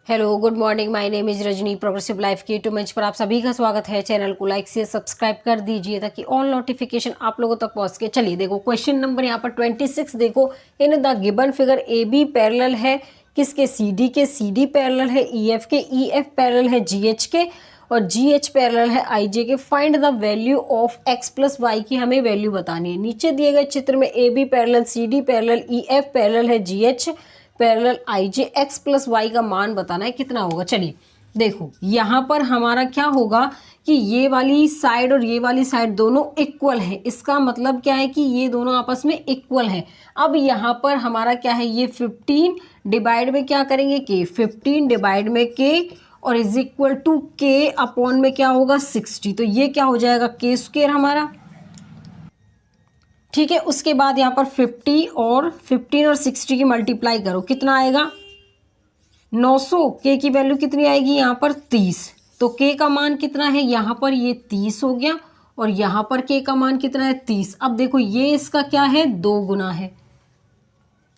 Hello good morning, my name is Rajni. Progressive life के YouTube मंच पर आप सभी का स्वागत है। चैनल को लाइक से सब्सक्राइब कर दीजिए ताकि ऑल नोटिफिकेशन आप लोगों तक पहुंच के। चलिए देखो क्वेश्चन नंबर यहाँ पर 26 देखो। In the given figure A B parallel है किसके, सी डी पैरेलल है ई एफ पैरेलल है जी एच के और जी एच पैरेलल है आई जे के। Find the value of X plus Y की हमें वैल्यू बतानी है। नीचे दिए गए चित्र में A B parallel, C D parallel, E F parallel है, G H parallel I J, X plus Y का मान बताना है कितना होगा। चलिए देखो यहाँ पर हमारा क्या होगा कि ये वाली साइड और ये वाली साइड दोनों इक्वल है। इसका मतलब क्या है कि ये दोनों आपस में इक्वल है। अब यहाँ पर हमारा क्या है, ये 15 डिवाइड में क्या करेंगे के, 15 डिवाइड में के और इज इक्वल टू के अपॉन में क्या होगा 60। तो ये क्या हो जाएगा के स्क्वायर हमारा, ठीक है। उसके बाद यहाँ पर 15 और 60 की मल्टीप्लाई करो, कितना आएगा 900। के की वैल्यू कितनी आएगी यहाँ पर 30। तो के का मान कितना है यहाँ पर, ये 30 हो गया और यहाँ पर के का मान कितना है 30। अब देखो ये इसका क्या है, 2 गुना है,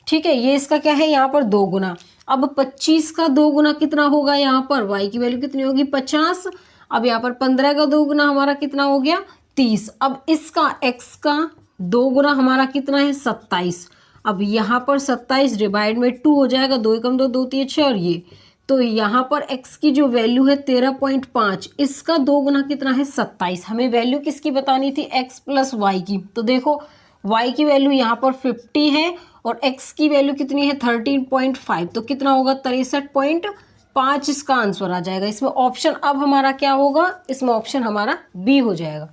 ठीक है। ये इसका क्या है यहाँ पर 2 गुना। अब 25 का 2 गुना कितना होगा यहाँ पर, y की वैल्यू कितनी होगी 50। अब यहाँ पर 15 का 2 गुना हमारा कितना हो गया 30। अब इसका x का 2 गुना हमारा कितना है 27। अब यहाँ पर 27 डिवाइड में 2 हो जाएगा, 2 एकम 2, 2 3 6 और ये। तो यहाँ पर x की जो वैल्यू है 13.5, इसका 2 गुना कितना है 27। हमें वैल्यू किसकी बतानी थी, x प्लस वाई की। तो देखो y की वैल्यू यहाँ पर 50 है और x की वैल्यू कितनी है 13.5। तो कितना होगा 63.5 इसका आंसर आ जाएगा। इसमें ऑप्शन अब हमारा क्या होगा, इसमें ऑप्शन हमारा बी हो जाएगा।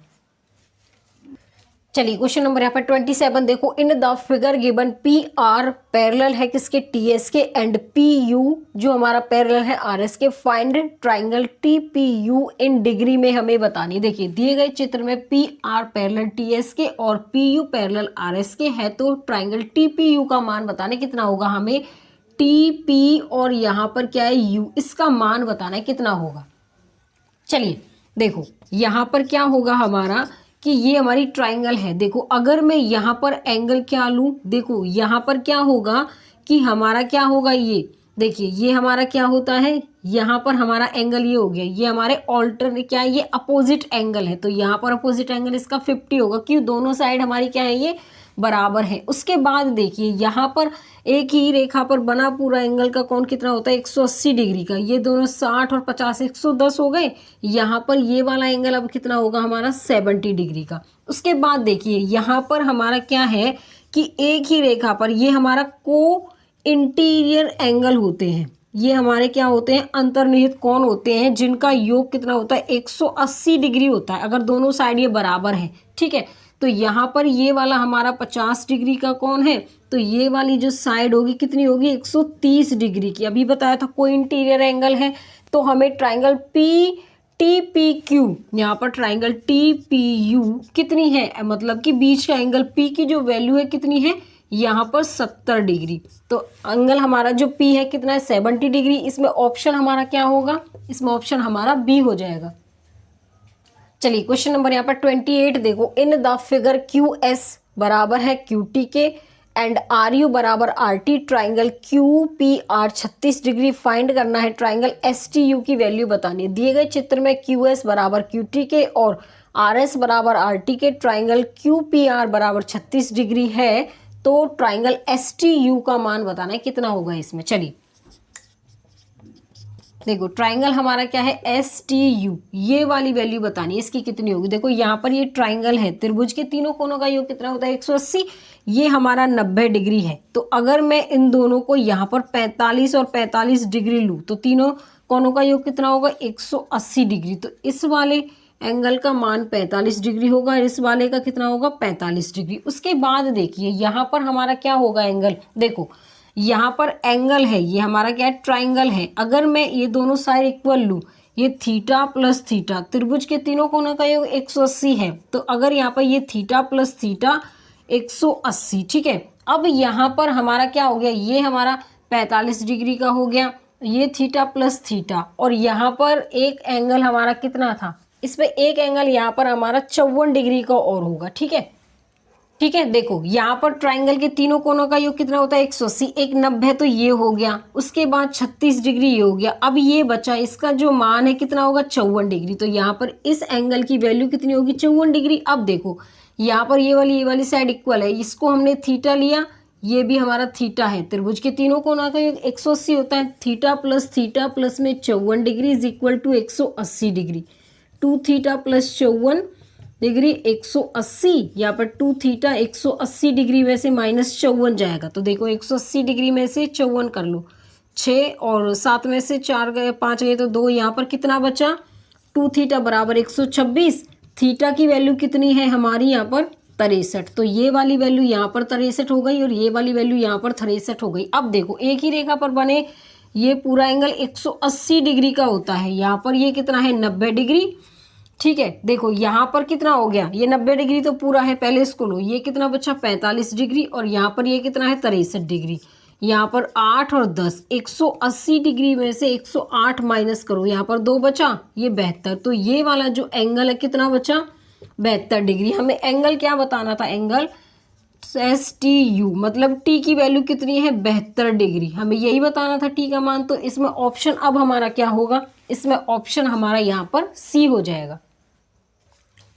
चलिए क्वेश्चन नंबर यहाँ पर 27 देखो। In the figure given P R parallel है किसके, टी एस के एंड पी यू जो हमारा पैरेलल है आर एस के। Find triangle T P you in degree में हमें बतानी। देखिए दिए गए चित्र में P R parallel T S के और P U parallel R S के है। तो ट्राइंगल टी पी यू का मान बताने कितना होगा हमें, टी पी और यहाँ पर क्या है यू, इसका मान बताना है कितना होगा। चलिए देखो यहाँ पर क्या होगा हमारा कि ये हमारी ट्राइंगल है। देखो अगर मैं यहाँ पर एंगल क्या लूँ, देखो यहाँ पर क्या होगा कि हमारा क्या होगा, ये देखिए ये हमारा क्या होता है, यहाँ पर हमारा एंगल ये हो गया, ये हमारे ऑल्टर क्या है, ये अपोजिट एंगल है। तो यहाँ पर अपोजिट एंगल इसका 50 होगा, क्यों दोनों साइड हमारी क्या है ये बराबर है। उसके बाद देखिए यहाँ पर एक ही रेखा पर बना पूरा एंगल का कोण कितना होता है 180 डिग्री का। ये दोनों 60 और 50 110 हो गए। यहाँ पर ये वाला एंगल अब कितना होगा हमारा 70 डिग्री का। उसके बाद देखिए यहाँ पर हमारा क्या है कि एक ही रेखा पर ये हमारा को इंटीरियर एंगल होते हैं, ये हमारे क्या होते हैं अंतर्निहित कोण होते हैं जिनका योग कितना होता है 180 डिग्री होता है अगर दोनों साइड ये बराबर है, ठीक है। तो यहाँ पर ये वाला हमारा 50 डिग्री का कोण है, तो ये वाली जो साइड होगी कितनी होगी 130 डिग्री की। अभी बताया था कोई इंटीरियर एंगल है। तो हमें triangle P T P Q, यहाँ पर ट्राइंगल टी पी यू कितनी है, मतलब कि बीच का एंगल पी की जो वैल्यू है कितनी है यहाँ पर 70 डिग्री। तो एंगल हमारा जो पी है कितना है 70 डिग्री। इसमें ऑप्शन हमारा क्या होगा, इसमें ऑप्शन हमारा बी हो जाएगा। चलिए क्वेश्चन नंबर यहाँ पर 28 देखो। In the figure Q S बराबर है क्यू टी के एंड आर यू बराबर R T. Triangle Q P R 36 degree find करना है। ट्राइंगल एस टी यू की वैल्यू बतानी है। दिए गए चित्र में क्यू एस बराबर क्यू टी के और आर एस बराबर आर टी के। ट्राइंगल क्यू पी आर बराबर 36 डिग्री है। तो ट्राइंगल एस टी यू का मान बताना है कितना होगा इसमें। चलिए देखो ट्राइंगल हमारा क्या है एस टी यू, ये वाली वैल्यू बतानी है इसकी कितनी होगी। देखो यहाँ पर ये ट्राइंगल है, त्रिभुज के तीनों कोनों का योग कितना होता है 180, ये हमारा 90 डिग्री है। तो अगर मैं इन दोनों को यहाँ पर 45 और 45 डिग्री लूँ तो तीनों कोनों का योग कितना होगा 180 डिग्री। तो इस वाले एंगल का मान 45 डिग्री होगा, इस वाले का कितना होगा 45 डिग्री। उसके बाद देखिए यहाँ पर हमारा क्या होगा एंगल, देखो यहाँ पर एंगल है, ये हमारा क्या है ट्राइंगल है। अगर मैं ये दोनों साइड इक्वल लूँ, ये थीटा प्लस थीटा, त्रिभुज के तीनों कोनों का योग 180 है। तो अगर यहाँ पर ये थीटा प्लस थीटा 180, ठीक है। अब यहाँ पर हमारा क्या हो गया, ये हमारा 45 डिग्री का हो गया, ये थीटा प्लस थीटा, और यहाँ पर एक एंगल हमारा कितना था, इसमें एक एंगल यहाँ पर हमारा 54 डिग्री का और होगा, ठीक है। ठीक है। देखो यहाँ पर ट्राइंगल के तीनों कोनों का योग कितना होता है 180, एक 90 तो ये हो गया, उसके बाद 36 डिग्री ये हो गया। अब ये बचा, इसका जो मान है कितना होगा 54 डिग्री। तो यहाँ पर इस एंगल की वैल्यू कितनी होगी 54 डिग्री। अब देखो यहाँ पर ये वाली साइड इक्वल है, इसको हमने थीटा लिया, ये भी हमारा थीटा है। त्रिभुज के तीनों कोनों का योग 180 होता है। थीटा प्लस में 54 degree is equal to 180 degree. 2 theta plus 54 degree 180, यहाँ पर 2 थीटा 180 डिग्री में से माइनस 54 जाएगा। तो देखो 180 डिग्री में से 54 कर लो, 6 और 7 में से 4 गए, 5 गए तो 2, यहाँ पर कितना बचा 2 थीटा बराबर 126। थीटा की वैल्यू कितनी है हमारी यहाँ पर 63। तो ये वाली वैल्यू यहाँ पर 63 हो गई और ये वाली वैल्यू यहाँ पर 63 हो गई। अब देखो एक ही रेखा पर बने ये पूरा एंगल 180 डिग्री का होता है, यहाँ पर ये कितना है 90 डिग्री। ठीक है, देखो यहाँ पर कितना हो गया, ये 90 डिग्री तो पूरा है, पहले इसको लो, ये कितना बचा 45 डिग्री और यहाँ पर ये कितना है 63 डिग्री। यहाँ पर 8 और 10, 180 डिग्री में से 108 माइनस करो, यहाँ पर 2 बचा, ये 72। तो ये वाला जो एंगल है कितना बचा 72 डिग्री। हमें एंगल क्या बताना था, एंगल STU, मतलब टी की वैल्यू कितनी है 72 डिग्री, हमें यही बताना था टी का मान। तो इसमें ऑप्शन अब हमारा क्या होगा, इसमें ऑप्शन हमारा यहाँ पर सी हो जाएगा।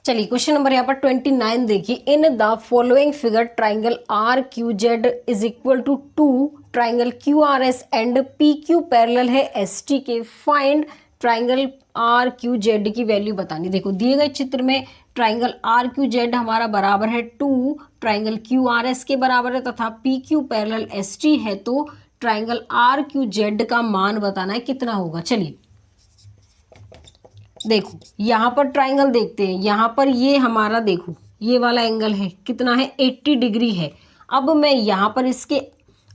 चलिए क्वेश्चन नंबर यहाँ पर 29 देखिए। In the following figure triangle RQZ is equal to 2 triangle QRS and PQ parallel है ST के, फाइंड ट्राइंगल RQZ की वैल्यू बतानी। देखो दिए गए चित्र में ट्राइंगल RQZ हमारा बराबर है 2 ट्राइंगल QRS के बराबर है तथा PQ पैरेलल ST है, तो ट्राइंगल RQZ का मान बताना है कितना होगा। चलिए देखो यहाँ पर ट्राइंगल देखते हैं, यहाँ पर ये हमारा देखो ये वाला एंगल है कितना है 80 डिग्री है। अब मैं यहाँ पर इसके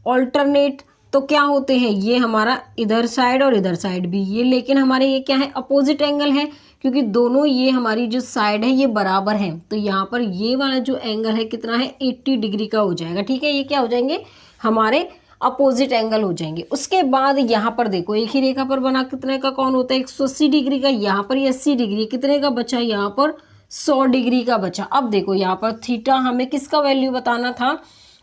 ऑल्टरनेट तो क्या होते हैं, ये हमारा इधर साइड और इधर साइड भी ये, लेकिन हमारे ये क्या है अपोजिट एंगल है, क्योंकि दोनों ये हमारी जो साइड है ये बराबर है। तो यहाँ पर ये वाला जो एंगल है कितना है 80 डिग्री का हो जाएगा। ठीक है, ये क्या हो जाएंगे हमारे अपोजिट एंगल हो जाएंगे। उसके बाद यहाँ पर देखो एक ही रेखा पर बना कितने का कौन होता है 180 डिग्री का, यहाँ पर ये 80 डिग्री कितने का बचा, यहाँ पर 100 डिग्री का बचा। अब देखो यहाँ पर थीटा हमें किसका वैल्यू बताना था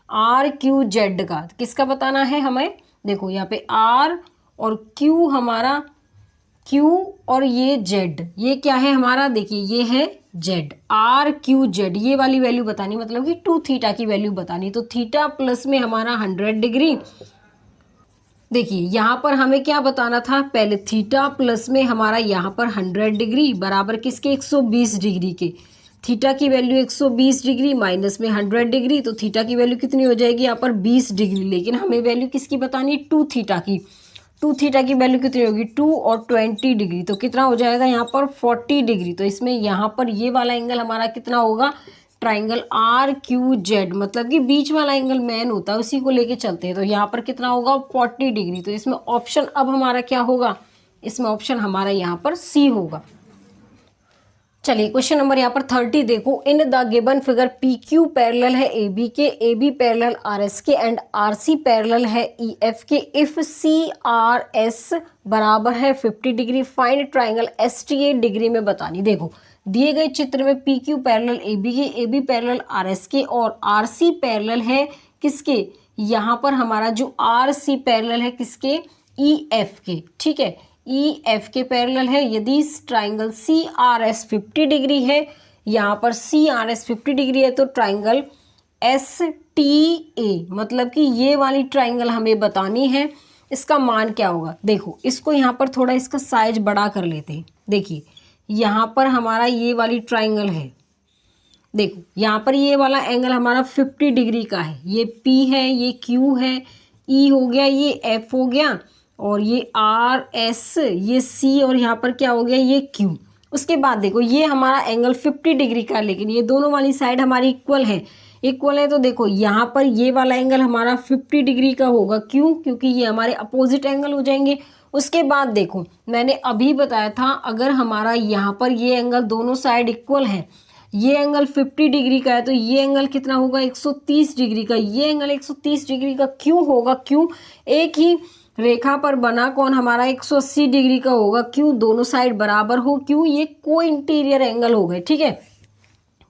RQZ का, किसका बताना है हमें। देखो यहाँ पे R और Q हमारा Q और ये Z, ये क्या है हमारा, देखिए ये है Z, RQZ ये वाली वैल्यू बतानी, मतलब कि 2 थीटा की वैल्यू बतानी। तो थीटा प्लस में हमारा 100 डिग्री, देखिए यहाँ पर हमें क्या बताना था, पहले थीटा प्लस में हमारा यहाँ पर 100 डिग्री बराबर किसके 120 डिग्री के। थीटा की वैल्यू 120 डिग्री माइनस में 100 डिग्री, तो थीटा की वैल्यू कितनी हो जाएगी यहाँ पर 20 डिग्री। लेकिन हमें वैल्यू किसकी बतानी 2 थीटा की। 2 थीटा की वैल्यू कितनी होगी 2 और 20 डिग्री, तो कितना हो जाएगा यहाँ पर 40 डिग्री। तो इसमें यहाँ पर ये वाला एंगल हमारा कितना होगा ट्राइंगल RQZ, मतलब कि बीच वाला एंगल मेन होता है उसी को लेके चलते हैं। तो यहाँ पर कितना होगा 40 डिग्री। तो इसमें ऑप्शन अब हमारा क्या होगा, इसमें ऑप्शन हमारा यहाँ पर सी होगा। चलिए क्वेश्चन नंबर यहाँ पर 30 देखो। In the given figure PQ parallel है AB के, AB पैरेलल RS के एंड RC पैरेलल है EF के। इफ CRS बराबर है 50 degree, find triangle STA degree में बतानी। देखो दिए गए चित्र में PQ पैरेलल AB के, AB पैरेलल RS के और RC पैरेलल है किसके, यहाँ पर हमारा जो RC पैरेलल है किसके EF के। ठीक है, EF के पैरेलल है। यदि ट्राइंगल CRS 50 डिग्री है, यहाँ पर CRS 50 डिग्री है, तो ट्राइंगल STA मतलब कि ये वाली ट्राइंगल हमें बतानी है, इसका मान क्या होगा। देखो इसको यहाँ पर थोड़ा इसका साइज बड़ा कर लेते हैं। देखिए यहाँ पर हमारा ये वाली ट्राइंगल है, देखो यहाँ पर ये वाला एंगल हमारा 50 डिग्री का है, ये P है, ये Q है, E हो गया, ये F हो गया और ये RS, ये C और यहाँ पर क्या हो गया ये Q। उसके बाद देखो ये हमारा एंगल 50 डिग्री का है, लेकिन ये दोनों वाली साइड हमारी इक्वल है तो देखो यहाँ पर ये वाला एंगल हमारा 50 डिग्री का होगा। क्यों, क्योंकि ये हमारे अपोजिट एंगल हो जाएंगे। उसके बाद देखो मैंने अभी बताया था अगर हमारा यहाँ पर ये एंगल दोनों साइड इक्वल है, ये एंगल 50 डिग्री का है, तो ये एंगल कितना होगा 130 डिग्री का। ये एंगल 130 डिग्री का क्यों होगा, क्यों, एक ही रेखा पर बना कौन हमारा 180 डिग्री का होगा, क्यों, दोनों साइड बराबर हो, क्यों, ये को इंटीरियर एंगल हो गए। ठीक है,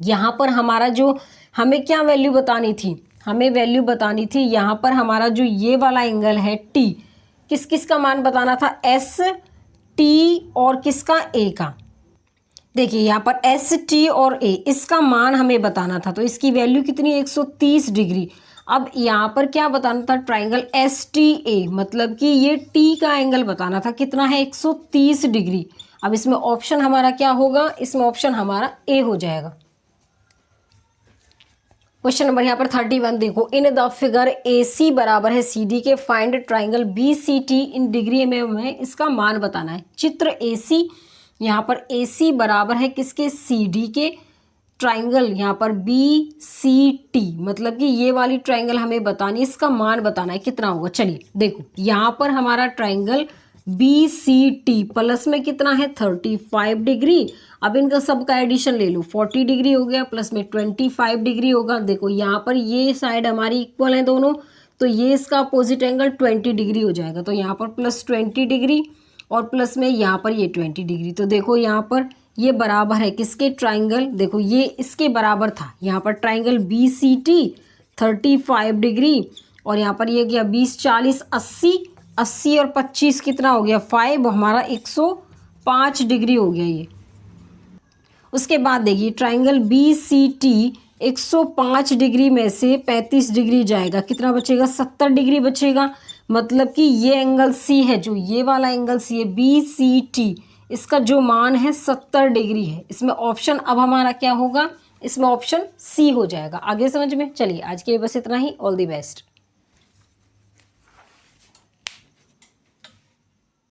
यहाँ पर हमारा जो हमें क्या वैल्यू बतानी थी, हमें वैल्यू बतानी थी यहाँ पर हमारा जो ये वाला एंगल है टी, किस किस का मान बताना था, एस टी और किसका, ए का। देखिए यहाँ पर एस टी और ए, इसका मान हमें बताना था, तो इसकी वैल्यू कितनी है, 130 डिग्री। अब यहाँ पर क्या बताना था, ट्राइंगल एस टी ए, मतलब कि ये टी का एंगल बताना था, कितना है, 130 डिग्री। अब इसमें ऑप्शन हमारा क्या होगा, इसमें ऑप्शन हमारा ए हो जाएगा। क्वेश्चन नंबर यहाँ पर 31 देखो, in the figure A C बराबर है सी डी के, find triangle B C T in degree में हमें इसका मान बताना है। चित्र ए सी, यहाँ पर ए सी बराबर है किसके, सी डी के। ट्राइंगल यहाँ पर बी सी टी, मतलब कि ये वाली ट्राइंगल हमें बतानी, इसका मान बताना है कितना होगा। चलिए देखो यहाँ पर हमारा triangle B C T plus में कितना है, 35 डिग्री। अब इनका सबका एडिशन ले लो, 40 डिग्री हो गया, प्लस में 25 डिग्री होगा। देखो यहाँ पर ये साइड हमारी इक्वल है दोनों, तो ये इसका अपोजिट एंगल 20 डिग्री हो जाएगा। तो यहाँ पर प्लस 20 डिग्री और प्लस में यहाँ पर ये 20 डिग्री। तो देखो यहाँ पर ये बराबर है किसके, ट्राइंगल, देखो ये इसके बराबर था, यहाँ पर triangle B C T 35 degree, और यहाँ पर ये गया 20 40 80, 80 और 25 कितना हो गया, 5, हमारा 105 डिग्री हो गया ये। उसके बाद देखिए triangle B C T 105 degree में से 35 डिग्री जाएगा, कितना बचेगा, 70 डिग्री बचेगा। मतलब कि ये एंगल सी है, जो ये वाला एंगल सी है बी सी टी, इसका जो मान है 70 डिग्री है। इसमें ऑप्शन अब हमारा क्या होगा, इसमें ऑप्शन सी हो जाएगा। आगे समझ में, चलिए आज के लिए बस इतना ही। All the best.